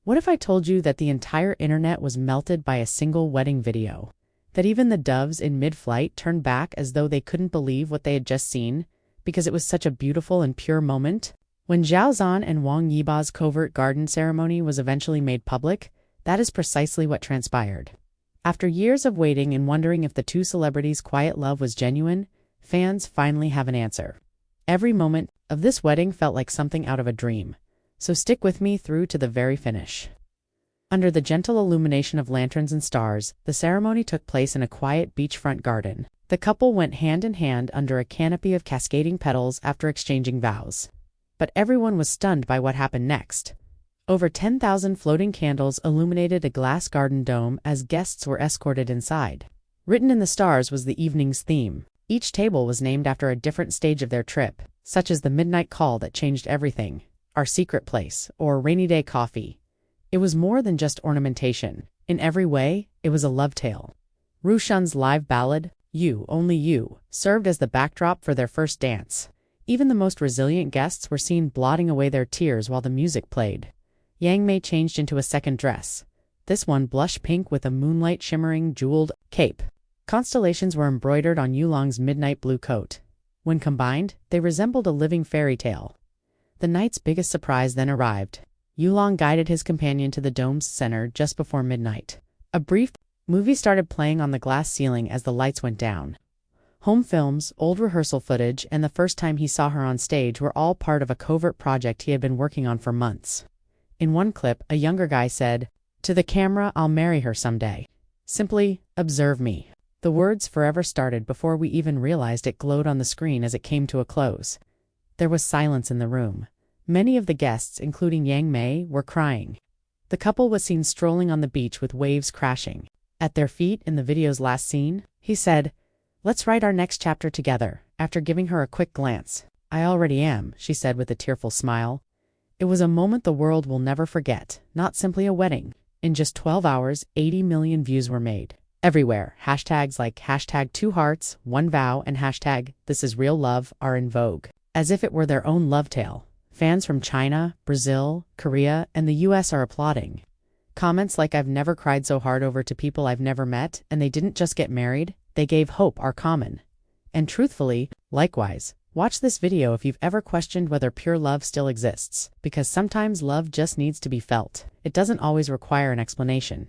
What if I told you that the entire internet was melted by a single wedding video? That even the doves in mid-flight turned back as though they couldn't believe what they had just seen, because it was such a beautiful and pure moment? When Xiao Zhan and Wang Yibo's covert garden ceremony was eventually made public, that is precisely what transpired. After years of waiting and wondering if the two celebrities' quiet love was genuine, fans finally have an answer. Every moment of this wedding felt like something out of a dream, so stick with me through to the very finish. Under the gentle illumination of lanterns and stars, the ceremony took place in a quiet beachfront garden. The couple went hand in hand under a canopy of cascading petals after exchanging vows. But everyone was stunned by what happened next. Over 10,000 floating candles illuminated a glass garden dome as guests were escorted inside. Written in the stars was the evening's theme. Each table was named after a different stage of their trip, such as the midnight call that changed everything, our secret place, or rainy day coffee. It was more than just ornamentation. In every way, it was a love tale. Rushun's live ballad, You, Only You, served as the backdrop for their first dance. Even the most resilient guests were seen blotting away their tears while the music played. Yang Mei changed into a second dress, this one blush pink with a moonlight shimmering jeweled cape. Constellations were embroidered on Yulong's midnight blue coat. When combined, they resembled a living fairy tale. The night's biggest surprise then arrived. Yulong guided his companion to the dome's center just before midnight. A brief movie started playing on the glass ceiling as the lights went down. Home films, old rehearsal footage, and the first time he saw her on stage were all part of a covert project he had been working on for months. In one clip, a younger guy said, "To the camera, I'll marry her someday. Simply, observe me." The words forever started before we even realized it glowed on the screen as it came to a close. There was silence in the room. Many of the guests, including Yang Mei, were crying. The couple was seen strolling on the beach with waves crashing. At their feet, in the video's last scene, he said, "Let's write our next chapter together." After giving her a quick glance, "I already am," she said with a tearful smile. It was a moment the world will never forget, not simply a wedding. In just 12 hours, 80 million views were made. Everywhere, hashtags like #2hearts, one vow, and #thisisreallove are in vogue. As if it were their own love tale. Fans from China, Brazil, Korea, and the US are applauding. Comments like "I've never cried so hard over to people I've never met, and they didn't just get married, they gave hope" are common. And truthfully, likewise, watch this video if you've ever questioned whether pure love still exists, because sometimes love just needs to be felt. It doesn't always require an explanation.